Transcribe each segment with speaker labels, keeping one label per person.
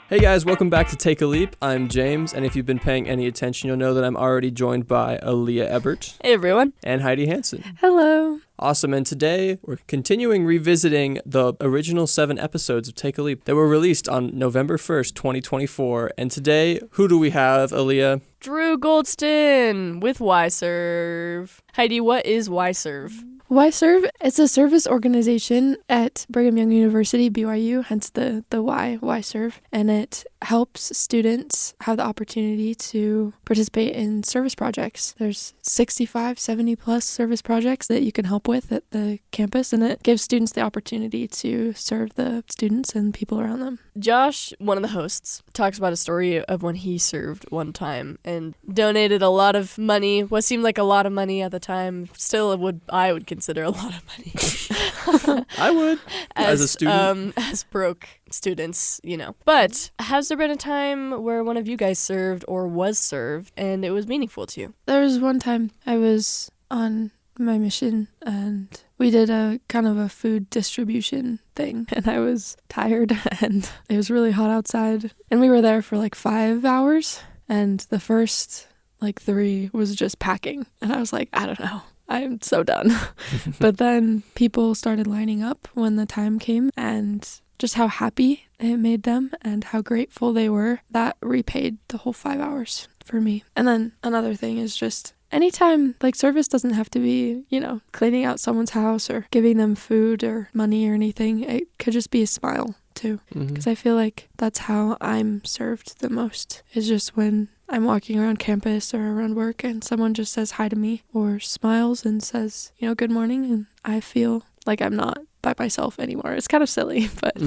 Speaker 1: Hey guys, welcome back to Take a Leap. I'm James, and if you've been paying any attention, you'll know that I'm already joined by Aaliyah Ebert.
Speaker 2: Hey everyone.
Speaker 1: And Heidi Hansen.
Speaker 3: Hello.
Speaker 1: Awesome, and today we're continuing revisiting the original 7 episodes of Take a Leap that were released on November 1st, 2024. And today, who do we have, Aaliyah?
Speaker 2: Drew Goldston with YServe. Heidi, what is YServe?
Speaker 3: YServe is a service organization at Brigham Young University, BYU, hence the YServe, and it helps students have the opportunity to participate in service projects. There's 65, 70 plus service projects that you can help with at the campus, and it gives students the opportunity to serve the students and people around them.
Speaker 2: Josh, one of the hosts, talks about a story of when he served one time and donated a lot of money, what seemed like a lot of money at the time. Still, I would consider a lot of money.
Speaker 1: I would, as a student.
Speaker 2: As broke students, you know. But has there been a time where one of you guys served or was served and it was meaningful to you?
Speaker 3: There was one time I was on my mission and we did a kind of a food distribution thing, and I was tired and it was really hot outside, and we were there for like 5 hours, and the first 3 was just packing, and I was like, I don't know, I'm so done. But then people started lining up when the time came, and just how happy it made them and how grateful they were, that repaid the whole 5 hours for me. And then another thing is just anytime, service doesn't have to be, cleaning out someone's house or giving them food or money or anything. It could just be a smile too. Because I feel like that's how I'm served the most, is just when I'm walking around campus or around work and someone just says hi to me or smiles and says, good morning, and I feel like I'm not by myself anymore. It's kind of silly, but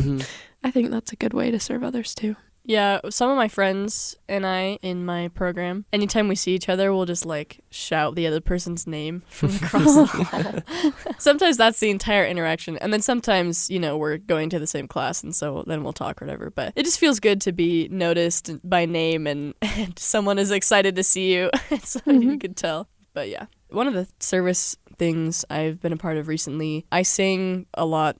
Speaker 3: I think that's a good way to serve others too.
Speaker 2: Yeah, some of my friends and I in my program, anytime we see each other, we'll just shout the other person's name from across the hall. Sometimes that's the entire interaction. And then sometimes, we're going to the same class, and so then we'll talk or whatever. But it just feels good to be noticed by name and someone is excited to see you. So you can tell. But yeah, one of the service things I've been a part of recently, I sing a lot.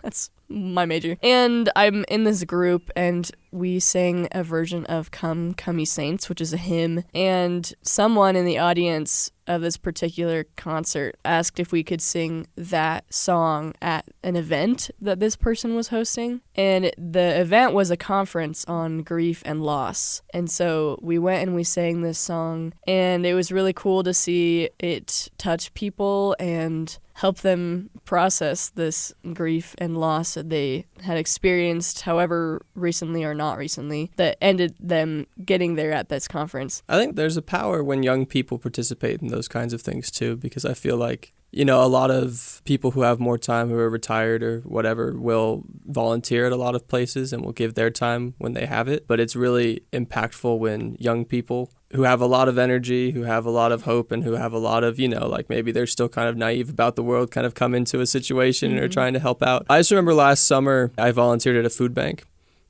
Speaker 2: That's my major. And I'm in this group, and we sang a version of Come, Come Ye Saints, which is a hymn. And someone in the audience of this particular concert asked if we could sing that song at an event that this person was hosting. And the event was a conference on grief and loss. And so we went and we sang this song, and it was really cool to see it touch people and help them process this grief and loss that they had experienced, however recently or not recently, that ended them getting there at this conference.
Speaker 1: I think there's a power when young people participate in those kinds of things too, because I feel like, a lot of people who have more time, who are retired or whatever, will volunteer at a lot of places and will give their time when they have it. But it's really impactful when young people who have a lot of energy, who have a lot of hope, and who have a lot of, maybe they're still kind of naive about the world, kind of come into a situation and are trying to help out. I just remember last summer, I volunteered at a food bank.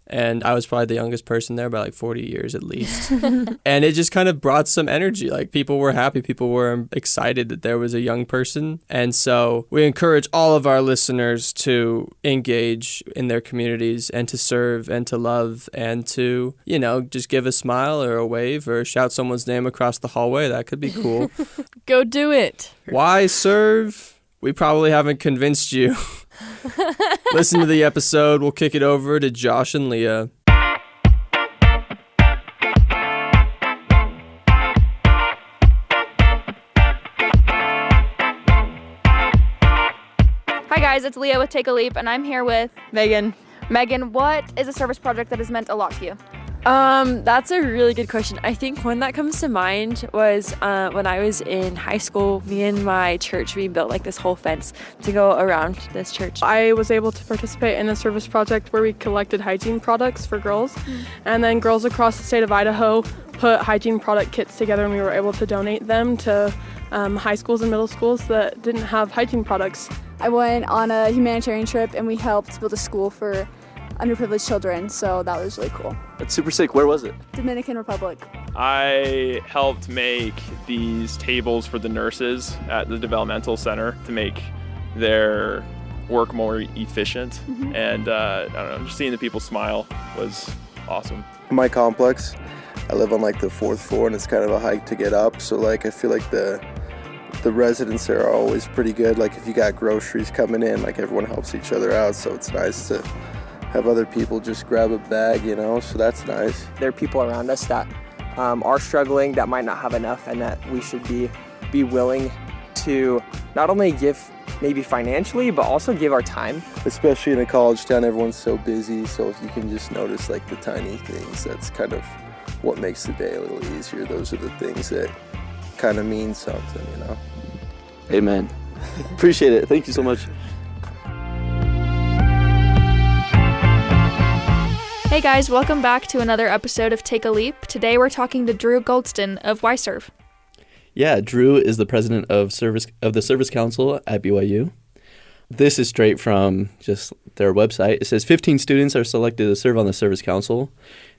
Speaker 1: And I was probably the youngest person there by 40 years at least. And it just kind of brought some energy. People were happy. People were excited that there was a young person. And so we encourage all of our listeners to engage in their communities and to serve and to love and to, just give a smile or a wave or shout someone's name across the hallway. That could be cool.
Speaker 2: Go do it.
Speaker 1: Why serve? We probably haven't convinced you. Listen to the episode. We'll kick it over to Josh and Leah.
Speaker 4: Hi guys, it's Leah with Take a Leap, and I'm here with
Speaker 5: Megan.
Speaker 4: Megan. What is a service project that has meant a lot to you?
Speaker 5: That's a really good question. I think one that comes to mind was when I was in high school, me and my church, we built this whole fence to go around this church.
Speaker 6: I was able to participate in a service project where we collected hygiene products for girls, and then girls across the state of Idaho put hygiene product kits together, and we were able to donate them to high schools and middle schools that didn't have hygiene products.
Speaker 7: I went on a humanitarian trip, and we helped build a school for underprivileged children, so that was really cool.
Speaker 8: That's super sick. Where was it?
Speaker 7: Dominican Republic.
Speaker 9: I helped make these tables for the nurses at the developmental center to make their work more efficient. And I don't know, just seeing the people smile was awesome.
Speaker 8: My complex, I live on like the 4th floor, and it's kind of a hike to get up. So like I feel like the residents there are always pretty good. Like if you got groceries coming in, like everyone helps each other out. So it's nice to have other people just grab a bag, you know, so that's nice.
Speaker 10: There are people around us that are struggling, that might not have enough, and that we should be willing to not only give maybe financially, but also give our time.
Speaker 8: Especially in a college town, everyone's so busy, so if you can just notice like the tiny things, that's kind of what makes the day a little easier. Those are the things that kind of mean something, you know.
Speaker 11: Amen. Appreciate it. Thank you so much.
Speaker 4: Hey guys, welcome back to another episode of Take a Leap. Today we're talking to Drew Goldston of YServe.
Speaker 11: Yeah, Drew is the president of the Service Council at BYU. This is straight from just their website. It says 15 students are selected to serve on the Service Council.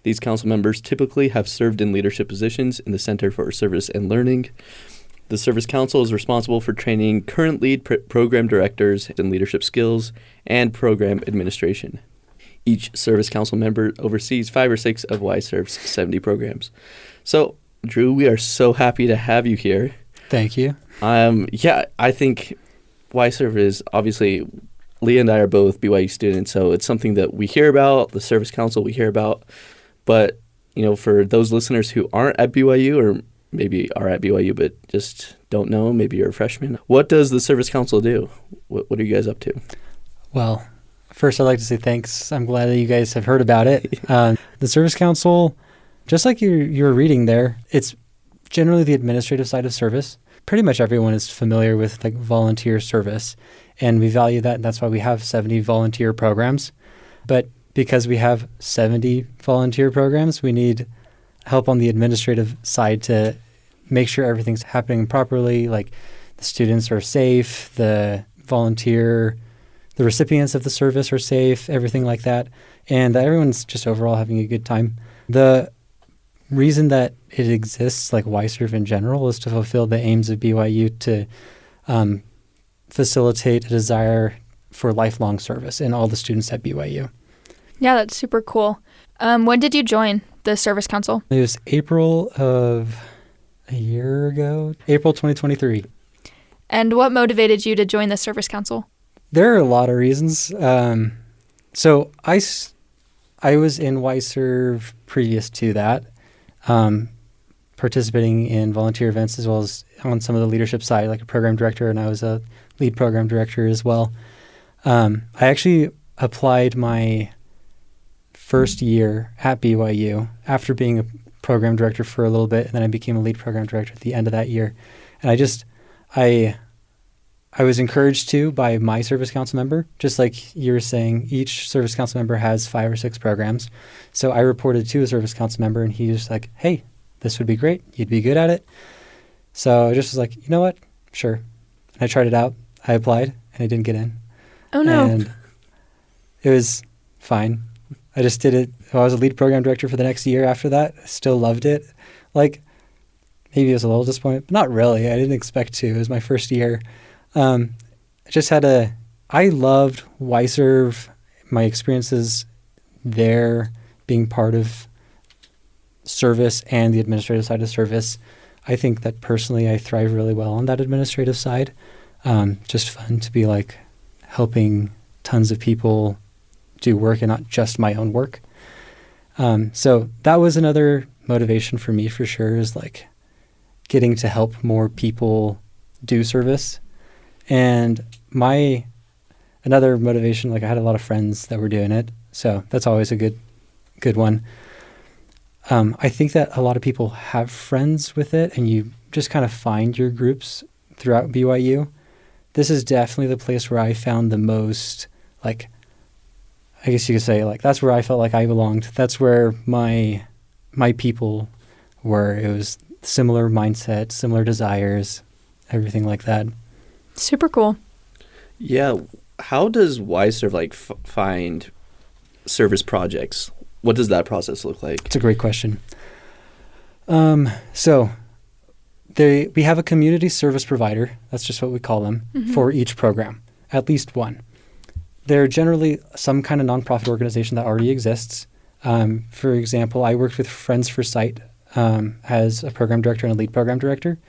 Speaker 11: These council members typically have served in leadership positions in the Center for Service and Learning. The Service Council is responsible for training current lead program directors in leadership skills and program administration. Each Service Council member oversees 5 or 6 of YServe's 70 programs. So, Drew, we are so happy to have you here.
Speaker 12: Thank you.
Speaker 11: I think YServe is obviously, Leah and I are both BYU students, so it's something that we hear about, the Service Council we hear about. But, you know, for those listeners who aren't at BYU or maybe are at BYU but just don't know, maybe you're a freshman, what does the Service Council do? What are you guys up to?
Speaker 12: Well, first, I'd like to say thanks. I'm glad that you guys have heard about it. The Service Council, just like you were reading there, it's generally the administrative side of service. Pretty much everyone is familiar with like volunteer service, and we value that, and that's why we have 70 volunteer programs. But because we have 70 volunteer programs, we need help on the administrative side to make sure everything's happening properly, like the students are safe, the recipients of the service are safe, everything like that, and everyone's just overall having a good time. The reason that it exists, like YServe in general, is to fulfill the aims of BYU to facilitate a desire for lifelong service in all the students at BYU.
Speaker 4: Yeah, that's super cool. When did you join the Service Council?
Speaker 12: It was April of a year ago, April 2023.
Speaker 4: And what motivated you to join the Service Council?
Speaker 12: There are a lot of reasons. So I was in YServe previous to that, participating in volunteer events as well as on some of the leadership side, like a program director, and I was a lead program director as well. I actually applied my first year at BYU after being a program director for a little bit, and then I became a lead program director at the end of that year. And I was encouraged to by my Service Council member, just like you were saying, each Service Council member has 5 or 6 programs. So I reported to a Service Council member, and he was like, hey, this would be great. You'd be good at it. So I just was like, you know what? Sure. And I tried it out. I applied, and I didn't get in.
Speaker 4: Oh, no.
Speaker 12: And it was fine. I just did it. I was a lead program director for the next year after that. I still loved it. Like, maybe I was a little disappointed, but not really. I didn't expect to. It was my first year. I loved YServe, my experiences there, being part of service and the administrative side of service. I think that personally I thrive really well on that administrative side. Just fun to be like helping tons of people do work and not just my own work. So that was another motivation for me for sure, is like getting to help more people do service. And another motivation, like I had a lot of friends that were doing it, so that's always a good one. I think that a lot of people have friends with it, and you just kind of find your groups throughout BYU. This is definitely the place where I found the most, like, I guess you could say, like, that's where I felt like I belonged. That's where my people were. It was similar mindset, similar desires, everything like that.
Speaker 4: Super cool.
Speaker 11: Yeah. How does YServe find service projects? What does that process look like?
Speaker 12: It's a great question. So we have a community service provider, that's just what we call them, for each program, at least one. They're generally some kind of nonprofit organization that already exists. For example, I worked with Friends for Sight as a program director and a lead program director,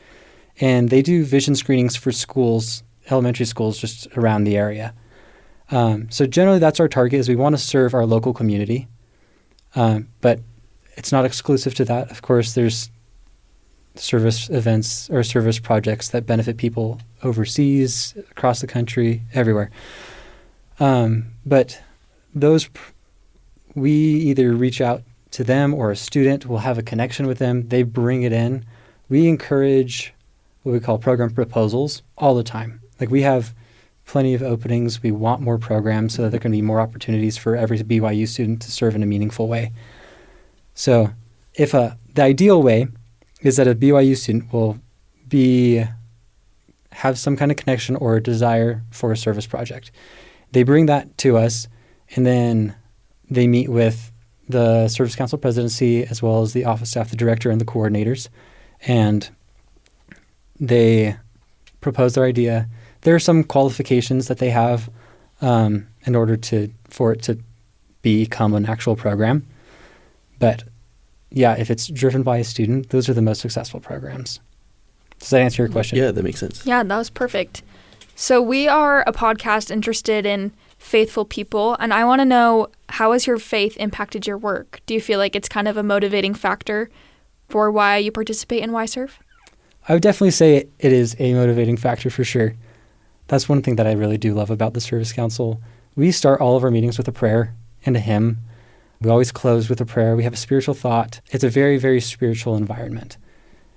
Speaker 12: and they do vision screenings for schools, elementary schools just around the area. So generally that's our target, is we want to serve our local community, but it's not exclusive to that. Of course, there's service events or service projects that benefit people overseas, across the country, everywhere. But those, we either reach out to them or a student will have a connection with them. They bring it in. We encourage what we call program proposals all the time. Like, we have plenty of openings. We want more programs so that there can be more opportunities for every BYU student to serve in a meaningful way. So if the ideal way is that a BYU student will have some kind of connection or a desire for a service project. They bring that to us, and then they meet with the Service Council presidency as well as the office staff, the director, and the coordinators, and they propose their idea. There are some qualifications that they have in order for it to become an actual program. But yeah, if it's driven by a student, those are the most successful programs. Does that answer your question?
Speaker 11: Yeah, that makes sense.
Speaker 4: Yeah, that was perfect. So we are a podcast interested in faithful people, and I want to know, how has your faith impacted your work? Do you feel like it's kind of a motivating factor for why you participate in YServe?
Speaker 12: I would definitely say it is a motivating factor for sure. That's one thing that I really do love about the Service Council. We start all of our meetings with a prayer and a hymn. We always close with a prayer. We have a spiritual thought. It's a very, very spiritual environment.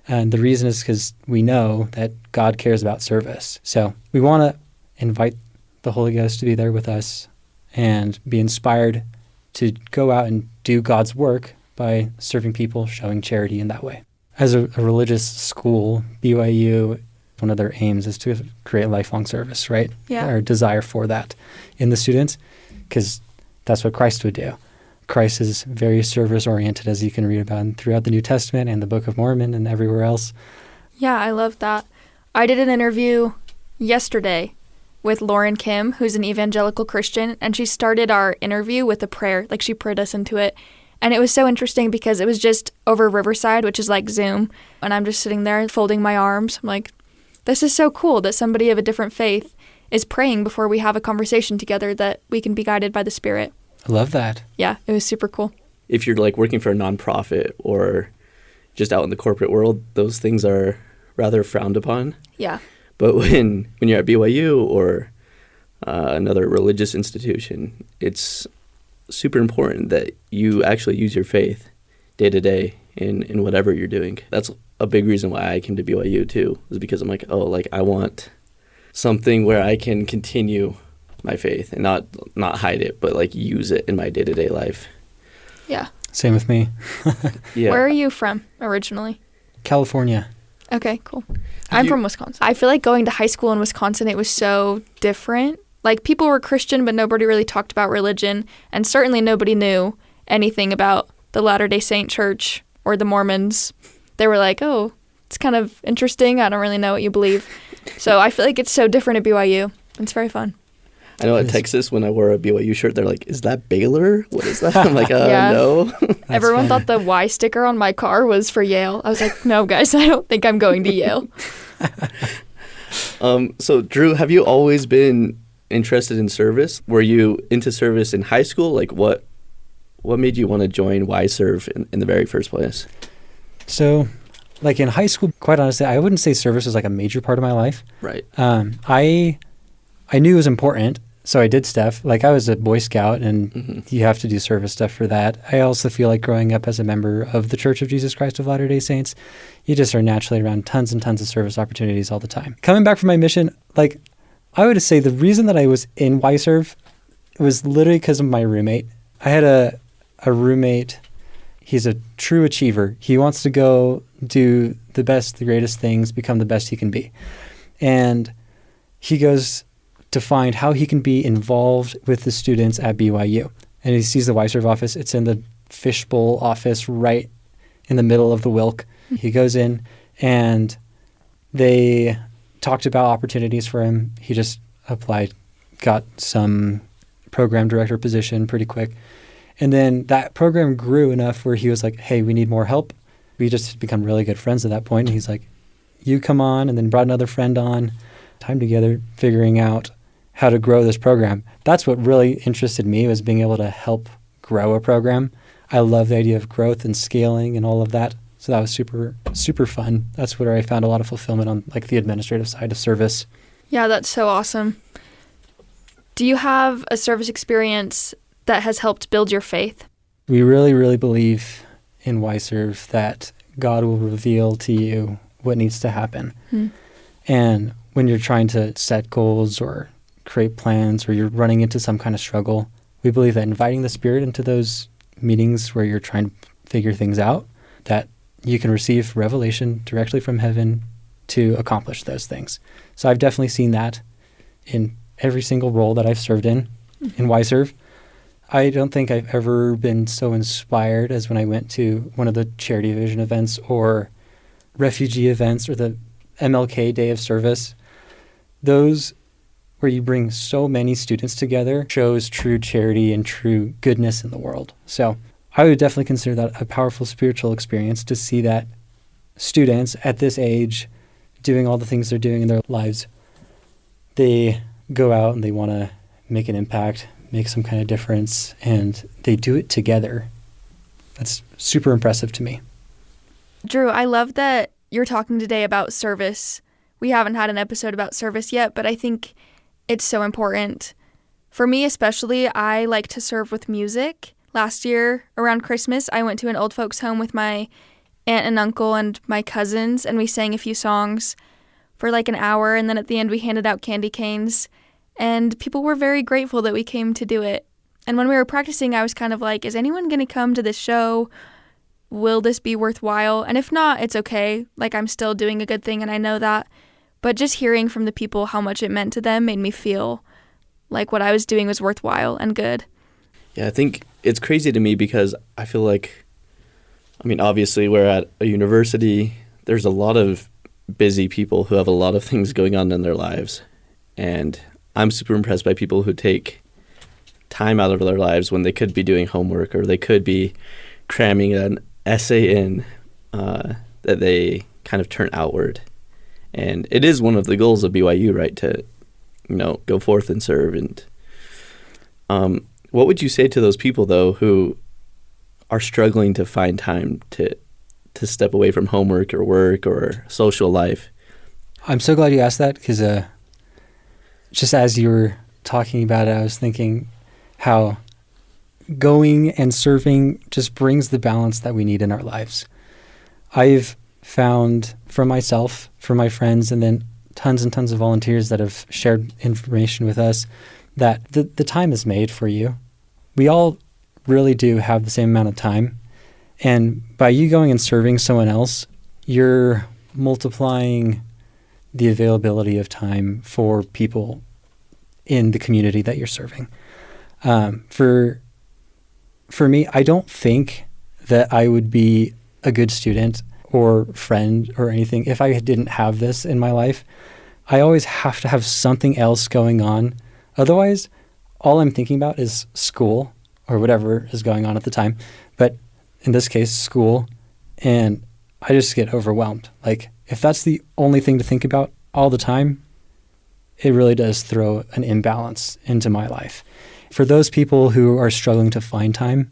Speaker 12: And the reason is because we know that God cares about service. So we want to invite the Holy Ghost to be there with us and be inspired to go out and do God's work by serving people, showing charity in that way. As a religious school, BYU, one of their aims is to create lifelong service, right?
Speaker 4: Yeah.
Speaker 12: Our desire for that in the students, because that's what Christ would do. Christ is very service-oriented, as you can read about throughout the New Testament and the Book of Mormon and everywhere else.
Speaker 4: Yeah, I love that. I did an interview yesterday with Lauren Kim, who's an evangelical Christian, and she started our interview with a prayer. Like, she prayed us into it. And it was so interesting because it was just over Riverside, which is like Zoom, and I'm just sitting there folding my arms. I'm like, this is so cool that somebody of a different faith is praying before we have a conversation together, that we can be guided by the Spirit.
Speaker 12: I love that.
Speaker 4: Yeah, it was super cool.
Speaker 11: If you're like working for a nonprofit or just out in the corporate world, those things are rather frowned upon.
Speaker 4: Yeah.
Speaker 11: But when you're at BYU or another religious institution, it's super important that you actually use your faith day to day in whatever you're doing. That's a big reason why I came to BYU too, is because I'm like, I want something where I can continue my faith and not hide it, but like use it in my day-to-day life.
Speaker 4: Yeah.
Speaker 12: Same with me.
Speaker 11: Yeah.
Speaker 4: Where are you from originally?
Speaker 12: California.
Speaker 4: Okay, cool. I'm from Wisconsin. I feel like going to high school in Wisconsin, it was so different. Like, people were Christian, but nobody really talked about religion, and certainly nobody knew anything about the Latter-day Saint Church or the Mormons. They were like, oh, it's kind of interesting. I don't really know what you believe. So I feel like it's so different at BYU. It's very fun.
Speaker 11: I know at Texas, when I wore a BYU shirt, they're like, is that Baylor? What is that? I'm like,
Speaker 4: Yeah.
Speaker 11: No.
Speaker 4: Everyone thought the Y sticker on my car was for Yale. I was like, no, guys, I don't think I'm going to Yale.
Speaker 11: So, Drew, have you always been interested in service? Were you into service in high school? Like, what made you want to join YServe in the very first place?
Speaker 12: So, like, in high school, quite honestly, I wouldn't say service was like a major part of my life.
Speaker 11: Right.
Speaker 12: I knew it was important, so I did stuff. Like, I was a Boy Scout, and you have to do service stuff for that. I also feel like growing up as a member of the Church of Jesus Christ of Latter-day Saints, you just are naturally around tons and tons of service opportunities all the time. Coming back from my mission, like, I would say the reason that I was in YServe was literally because of my roommate. I had a roommate. He's a true achiever. He wants to go do the best, the greatest things, become the best he can be. And he goes to find how he can be involved with the students at BYU. And he sees the YServe office. It's in the fishbowl office right in the middle of the Wilk. He goes in, and they talked about opportunities for him. He just applied, got some program director position pretty quick. And then that program grew enough where he was like, hey, we need more help. We just had become really good friends at that point. And he's like, you come on, and then brought another friend on, time together, figuring out how to grow this program. That's what really interested me, was being able to help grow a program. I love the idea of growth and scaling and all of that. So that was super, super fun. That's where I found a lot of fulfillment on like the administrative side of service.
Speaker 4: Yeah, that's so awesome. Do you have a service experience that has helped build your faith?
Speaker 12: We really, really believe in YServe that God will reveal to you what needs to happen. And when you're trying to set goals or create plans, or you're running into some kind of struggle, we believe that inviting the Spirit into those meetings where you're trying to figure things out, that you can receive revelation directly from heaven to accomplish those things. So I've definitely seen that in every single role that I've served in YServe. I don't think I've ever been so inspired as when I went to one of the Charity Vision events or refugee events or the MLK Day of Service. Those where you bring so many students together shows true charity and true goodness in the world. So I would definitely consider that a powerful spiritual experience, to see that students at this age doing all the things they're doing in their lives, they go out and they want to make an impact, make some kind of difference, and they do it together. That's super impressive to me.
Speaker 4: Drew, I love that you're talking today about service. We haven't had an episode about service yet, but I think it's so important. For me especially, I like to serve with music. Last year, around Christmas, I went to an old folks' home with my aunt and uncle and my cousins, and we sang a few songs for like an hour, and then at the end we handed out candy canes, and people were very grateful that we came to do it. And when we were practicing, I was kind of like, is anyone going to come to this show? Will this be worthwhile? And if not, it's okay. Like, I'm still doing a good thing, and I know that. But just hearing from the people how much it meant to them made me feel like what I was doing was worthwhile and good.
Speaker 11: Yeah, I think it's crazy to me because I feel like, I mean, obviously we're at a university. There's a lot of busy people who have a lot of things going on in their lives. And I'm super impressed by people who take time out of their lives when they could be doing homework, or they could be cramming an essay in, that they kind of turn outward. And it is one of the goals of BYU, right, to, go forth and serve. And what would you say to those people, though, who are struggling to find time to step away from homework or work or social life?
Speaker 12: I'm so glad you asked that, because just as you were talking about it, I was thinking how going and serving just brings the balance that we need in our lives. I've found for myself, for my friends, and then tons and tons of volunteers that have shared information with us, that the time is made for you. We all really do have the same amount of time. And by you going and serving someone else, you're multiplying the availability of time for people in the community that you're serving. For me, I don't think that I would be a good student or friend or anything if I didn't have this in my life. I always have to have something else going on. Otherwise, all I'm thinking about is school or whatever is going on at the time. But in this case, school, and I just get overwhelmed. Like, if that's the only thing to think about all the time, it really does throw an imbalance into my life. For those people who are struggling to find time,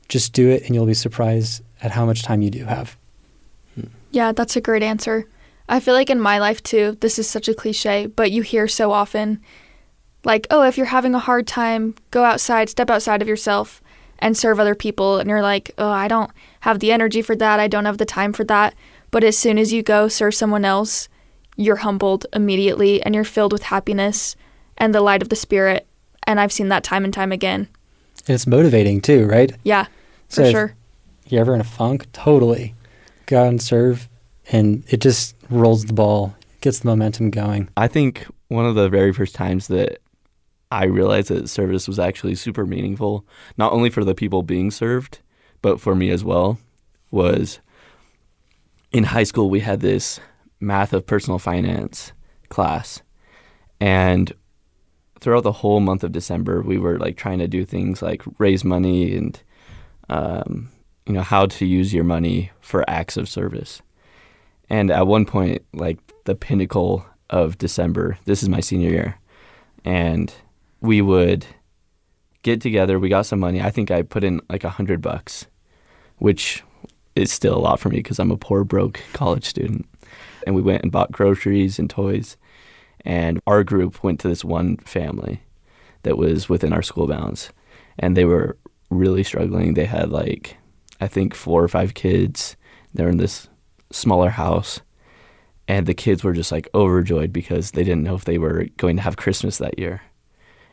Speaker 12: just do it and you'll be surprised at how much time you do have.
Speaker 4: Yeah, that's a great answer. I feel like in my life too, this is such a cliche, but you hear so often, like, oh, if you're having a hard time, go outside, step outside of yourself and serve other people. And you're like, oh, I don't have the energy for that. I don't have the time for that. But as soon as you go serve someone else, you're humbled immediately and you're filled with happiness and the light of the Spirit. And I've seen that time and time again.
Speaker 12: And it's motivating too, right?
Speaker 4: Yeah,
Speaker 12: so
Speaker 4: for sure.
Speaker 12: If you're ever in a funk, totally go out and serve, and it just rolls the ball, gets the momentum going.
Speaker 11: I think one of the very first times that I realized that service was actually super meaningful, not only for the people being served, but for me as well, was in high school. We had this math of personal finance class, and throughout the whole month of December, we were like trying to do things like raise money and, how to use your money for acts of service. And at one point, like the pinnacle of December, this is my senior year, and we would get together. We got some money. I think I put in like $100, which is still a lot for me because I'm a poor, broke college student. And we went and bought groceries and toys. And our group went to this one family that was within our school bounds. And they were really struggling. They had like, I think 4 or 5 kids. They're in this smaller house. And the kids were just like overjoyed because they didn't know if they were going to have Christmas that year.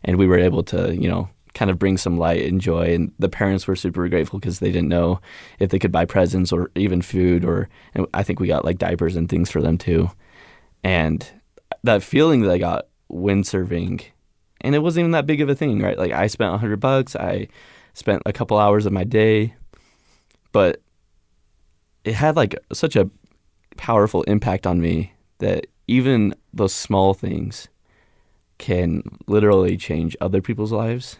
Speaker 11: And we were able to, kind of bring some light and joy. And the parents were super grateful because they didn't know if they could buy presents or even food, and I think we got like diapers and things for them too. And that feeling that I got when serving, and it wasn't even that big of a thing, right? Like I spent $100, I spent a couple hours of my day, but it had like such a powerful impact on me that even those small things can literally change other people's lives.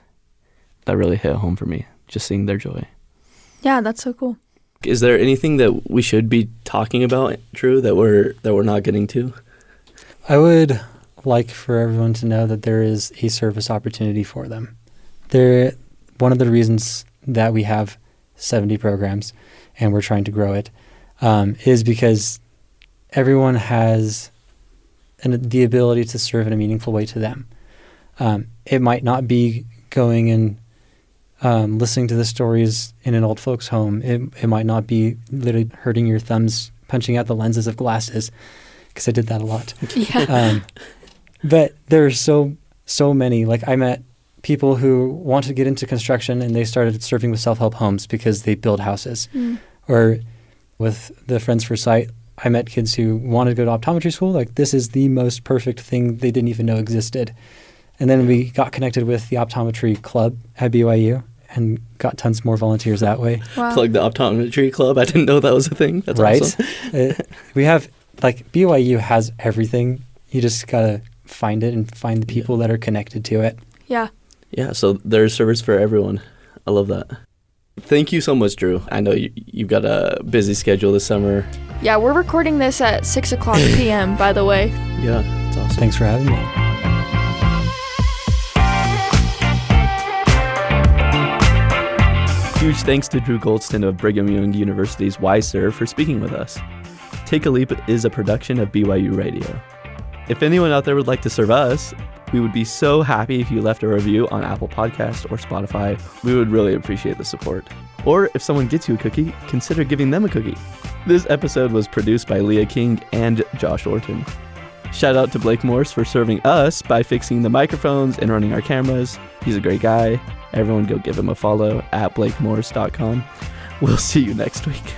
Speaker 11: That really hit home for me, just seeing their joy.
Speaker 4: Yeah, that's so cool.
Speaker 11: Is there anything that we should be talking about, Drew, that we're not getting to?
Speaker 12: I would like for everyone to know that there is a service opportunity for them. One of the reasons that we have 70 programs and we're trying to grow it is because everyone has the ability to serve in a meaningful way to them. It might not be going and listening to the stories in an old folks' home. It might not be literally hurting your thumbs, punching out the lenses of glasses, because I did that a lot.
Speaker 4: Yeah.
Speaker 12: But there are so many. Like I met people who wanted to get into construction and they started serving with self-help homes because they build houses. Or with the Friends for Sight, I met kids who wanted to go to optometry school. Like this is the most perfect thing they didn't even know existed. And then we got connected with the optometry club at BYU and got tons more volunteers that way.
Speaker 4: Wow.
Speaker 11: Plug the optometry club. I didn't know that was a thing. That's
Speaker 12: right.
Speaker 11: Awesome.
Speaker 12: We have, like, BYU has everything. You just got to find it and find the people that are connected to it.
Speaker 4: Yeah.
Speaker 11: Yeah, so there's service for everyone. I love that. Thank you so much, Drew. I know you've got a busy schedule this summer.
Speaker 4: Yeah, we're recording this at 6:00 p.m., by the way.
Speaker 11: Yeah, it's awesome.
Speaker 12: Thanks for having me.
Speaker 11: Huge thanks to Drew Goldston of Brigham Young University's YServe for speaking with us. Take a Leap is a production of BYU Radio. If anyone out there would like to serve us, we would be so happy if you left a review on Apple Podcasts or Spotify. We would really appreciate the support. Or if someone gets you a cookie, consider giving them a cookie. This episode was produced by Leah King and Josh Orton. Shout out to Blake Morse for serving us by fixing the microphones and running our cameras. He's a great guy. Everyone go give him a follow at blakemorse.com. We'll see you next week.